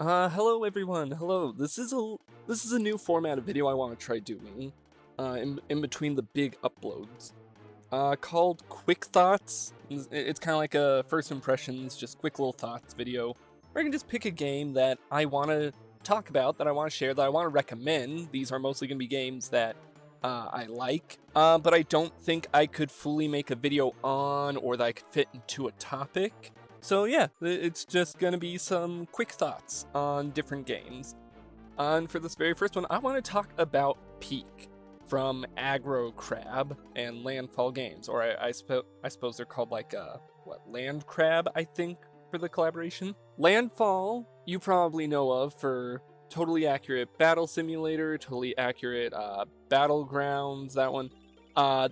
Hello everyone. Hello. This is a new format of video I want to try doing. In between the big uploads. Called Quick Thoughts. It's kind of like a first impressions, just quick little thoughts video. Where I can just pick a game that I want to talk about, that I want to share, that I want to recommend. These are mostly going to be games that I like, but I don't think I could fully make a video on, or that I could fit into a topic. So yeah, it's just gonna be some quick thoughts on different games. And for this very first one, I want to talk about Peak from Aggro Crab and Landfall Games, or I suppose they're called like Land Crab, I think, for the collaboration. Landfall, you probably know of for totally accurate battle simulator, totally accurate battlegrounds. That one.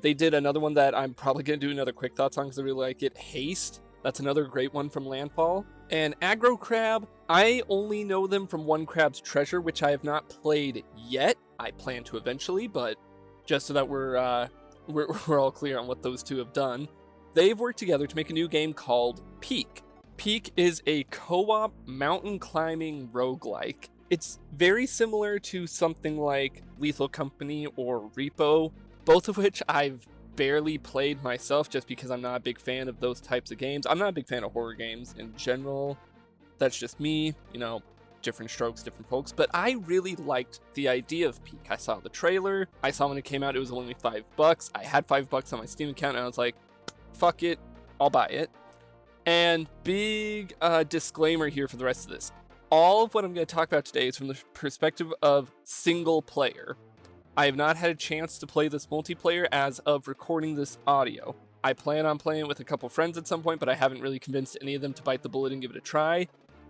They did another one that I'm probably gonna do another quick thoughts on because I really like it. Haste. That's another great one from Landfall. And Aggro Crab, I only know them from One Crab's Treasure, which I have not played yet. I plan to eventually, but just so that we're all clear on what those two have done, they've worked together to make a new game called Peak. Peak is a co-op mountain climbing roguelike. It's very similar to something like Lethal Company or Repo, both of which I've barely played myself just because I'm not a big fan of those types of games. I'm not a big fan of horror games in general. That's just me, different strokes, different folks. But I really liked the idea of Peak. I saw the trailer. I saw when it came out, it was only $5. I had $5 on my Steam account and I was like, fuck it, I'll buy it. And big disclaimer here for the rest of this. All of what I'm going to talk about today is from the perspective of single player. I have not had a chance to play this multiplayer as of recording this audio. I plan on playing it with a couple friends at some point, but I haven't really convinced any of them to bite the bullet and give it a try.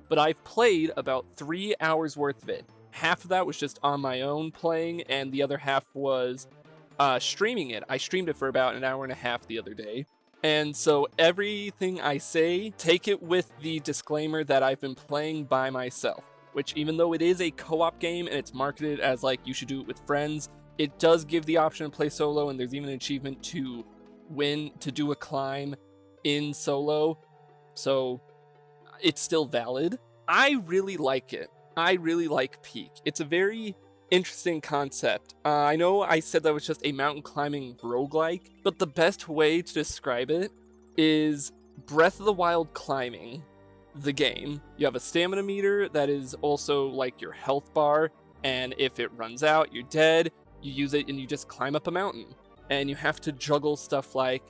But I've played about 3 hours worth of it. Half of that was just on my own playing, and the other half was streaming it. I streamed it for about an hour and a half the other day. And so everything I say, take it with the disclaimer that I've been playing by myself. Which, even though it is a co-op game and it's marketed as like you should do it with friends, it does give the option to play solo, and there's even an achievement to do a climb in solo. So it's still valid. I really like it. I really like Peak. It's a very interesting concept. I know I said that was just a mountain climbing roguelike, but the best way to describe it is Breath of the Wild climbing. The game. You have a stamina meter that is also like your health bar, and if it runs out, you're dead. You use it and you just climb up a mountain. And you have to juggle stuff like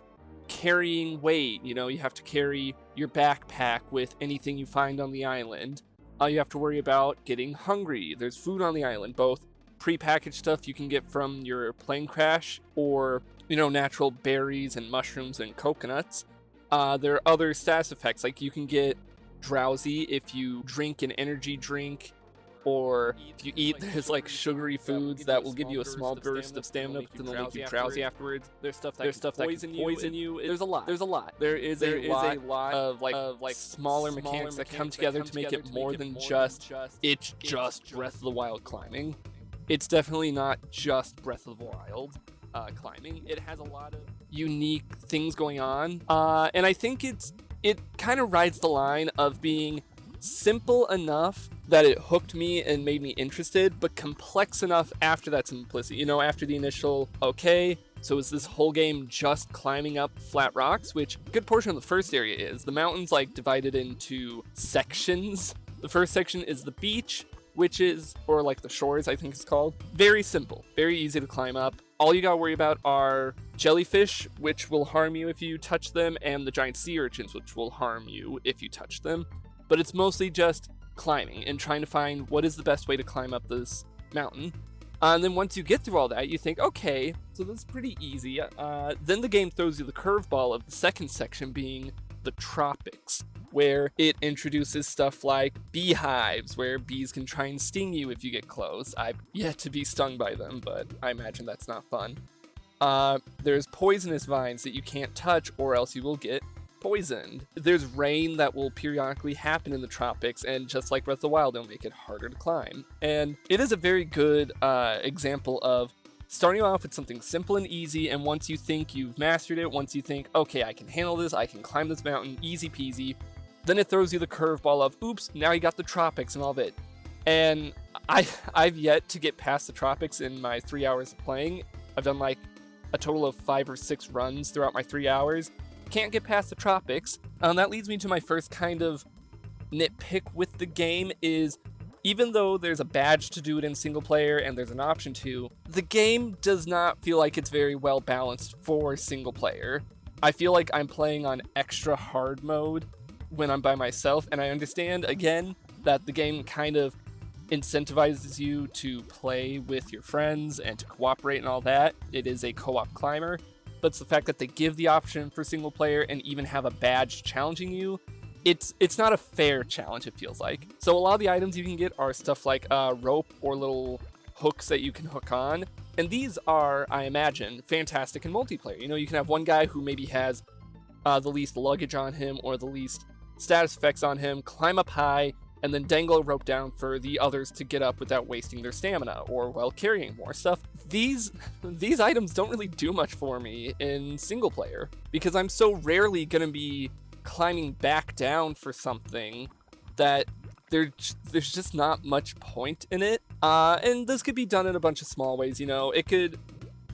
carrying weight. You have to carry your backpack with anything you find on the island. You have to worry about getting hungry. There's food on the island, both prepackaged stuff you can get from your plane crash, or natural berries and mushrooms and coconuts. There are other status effects, like you can get drowsy if you drink an energy drink, or if you eat there's like sugary foods that will give you a small burst of stamina but then they'll make you drowsy afterwards. There's stuff that can poison you. There's a lot. There is a lot of like smaller mechanics that come together to make it more than just Breath of the Wild climbing. It's definitely not just Breath of the Wild climbing. It has a lot of unique things going on, and I think it kind of rides the line of being simple enough that it hooked me and made me interested, but complex enough after that simplicity. After the initial, okay, so is this whole game just climbing up flat rocks, which a good portion of the first area is. The mountain's like divided into sections. The first section is the beach, which is, or like the shores, I think it's called. Very simple, very easy to climb up. All you gotta worry about are jellyfish, which will harm you if you touch them, and the giant sea urchins, which will harm you if you touch them. But it's mostly just climbing and trying to find what is the best way to climb up this mountain. And then once you get through all that, you think, okay, so that's pretty easy. Then the game throws you the curveball of the second section being the tropics, where it introduces stuff like beehives, where bees can try and sting you if you get close. I've yet to be stung by them, but I imagine that's not fun. There's poisonous vines that you can't touch or else you will get poisoned. There's rain that will periodically happen in the tropics, and just like Breath of the Wild, it'll make it harder to climb. And it is a very good example of starting off with something simple and easy, and once you think you've mastered it, once you think, okay, I can handle this, I can climb this mountain, easy peasy, then it throws you the curveball of, oops, now you got the tropics and all of it. And I've yet to get past the tropics in my 3 hours of playing. I've done like a total of 5 or 6 runs throughout my 3 hours. Can't get past the tropics. That leads me to my first kind of nitpick with the game is, even though there's a badge to do it in single player and there's an option to, the game does not feel like it's very well balanced for single player. I feel like I'm playing on extra hard mode when I'm by myself, and I understand, again, that the game kind of incentivizes you to play with your friends and to cooperate and all that. It is a co-op climber, but it's the fact that they give the option for single player and even have a badge challenging you. It's not a fair challenge, it feels like. So a lot of the items you can get are stuff like rope or little hooks that you can hook on, and these are, I imagine, fantastic in multiplayer. You know, you can have one guy who maybe has the least luggage on him or the least status effects on him, climb up high, and then dangle a rope down for the others to get up without wasting their stamina or while carrying more stuff. These items don't really do much for me in single player because I'm so rarely gonna be climbing back down for something that there's just not much point in it. And this could be done in a bunch of small ways, you know.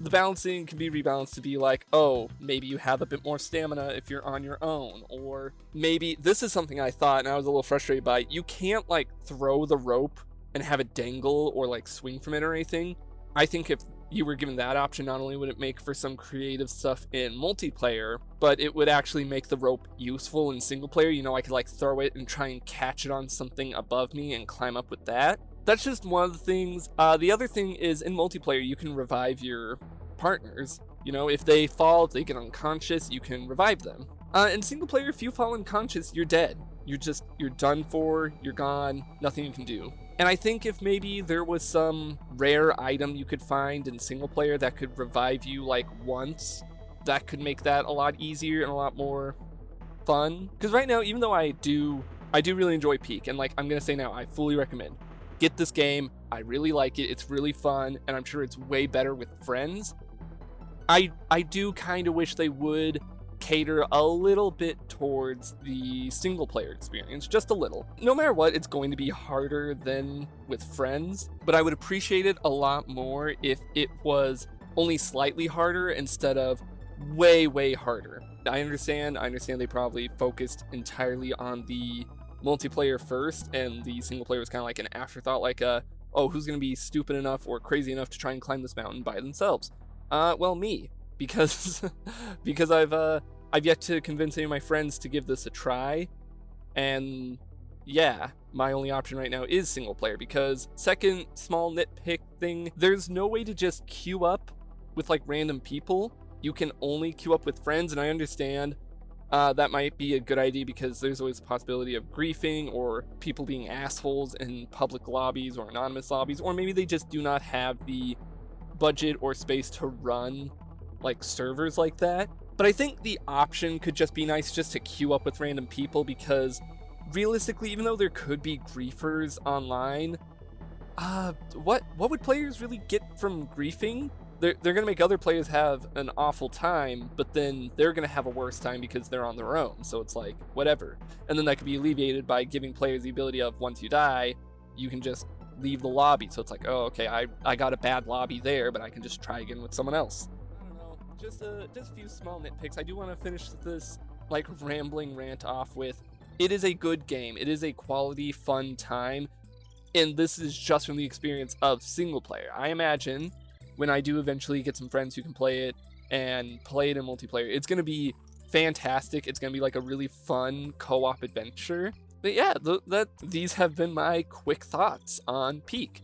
The balancing can be rebalanced to be like, oh, maybe you have a bit more stamina if you're on your own, or maybe, this is something I thought and I was a little frustrated by, you can't like throw the rope and have it dangle or like swing from it or anything. I think if you were given that option, not only would it make for some creative stuff in multiplayer, but it would actually make the rope useful in single player. You know, I could like throw it and try and catch it on something above me and climb up with that. That's just one of the things. The other thing is, in multiplayer, you can revive your partners. You know, if they fall, if they get unconscious, you can revive them. In single player, if you fall unconscious, you're dead. You're done for, you're gone, nothing you can do. And I think if maybe there was some rare item you could find in single player that could revive you like once, that could make that a lot easier and a lot more fun. Because right now, even though I do really enjoy Peak, and like I'm gonna say now, I fully recommend. Get this game, I really like it, it's really fun, and I'm sure it's way better with friends. I do kind of wish they would cater a little bit towards the single player experience, just a little. No matter what, it's going to be harder than with friends, but I would appreciate it a lot more if it was only slightly harder instead of way harder. I understand they probably focused entirely on the multiplayer first, and the single player was kind of like an afterthought, like oh, who's gonna be stupid enough or crazy enough to try and climb this mountain by themselves? Well, me, because I've yet to convince any of my friends to give this a try, and yeah, my only option right now is single player, because second small nitpick thing, there's no way to just queue up with like random people. You can only queue up with friends, and I understand that might be a good idea because there's always a possibility of griefing or people being assholes in public lobbies or anonymous lobbies, or maybe they just do not have the budget or space to run like servers like that. But I think the option could just be nice, just to queue up with random people, because realistically, even though there could be griefers online, what would players really get from griefing? They're gonna make other players have an awful time, but then they're gonna have a worse time because they're on their own, so it's like, whatever. And then that could be alleviated by giving players the ability of, once you die, you can just leave the lobby, so it's like, oh, okay, I got a bad lobby there, but I can just try again with someone else. I don't know, just a few small nitpicks. I do want to finish this like rambling rant off with, it is a good game, it is a quality, fun time, and this is just from the experience of single player. I imagine when I do eventually get some friends who can play it and play it in multiplayer, it's going to be fantastic. It's going to be like a really fun co-op adventure. But yeah, these have been my quick thoughts on Peak.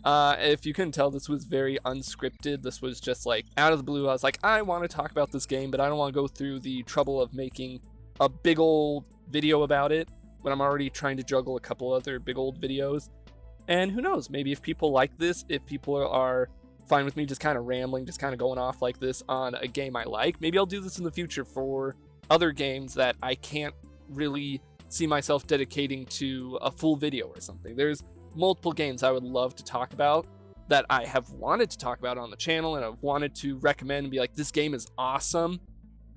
If you couldn't tell, this was very unscripted. This was just like out of the blue. I was like, I want to talk about this game, but I don't want to go through the trouble of making a big old video about it when I'm already trying to juggle a couple other big old videos. And who knows, maybe if people like this, if people are fine with me just kind of rambling, just kind of going off like this on a game I like, maybe I'll do this in the future for other games that I can't really see myself dedicating to a full video or something. There's multiple games I would love to talk about that I have wanted to talk about on the channel and I've wanted to recommend and be like, this game is awesome,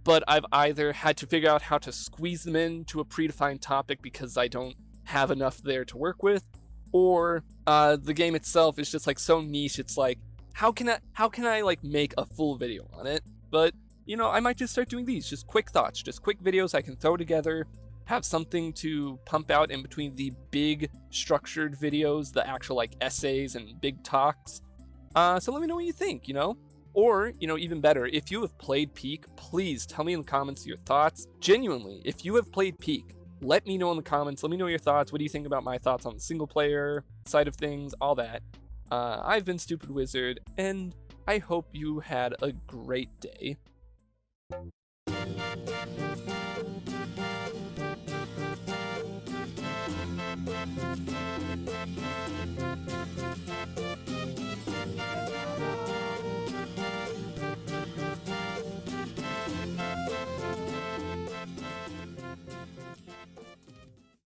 but I've either had to figure out how to squeeze them into a predefined topic because I don't have enough there to work with, or the game itself is just like so niche. It's like, how can I like make a full video on it? But you know, I might just start doing these, just quick thoughts, just quick videos I can throw together, have something to pump out in between the big structured videos, the actual like essays and big talks. So let me know what you think, you know? Or, you know, even better, if you have played Peak, please tell me in the comments your thoughts. Genuinely, if you have played Peak, let me know in the comments. Let me know your thoughts. What do you think about my thoughts on the single player side of things, all that. I've been Stupid Wizard, and I hope you had a great day.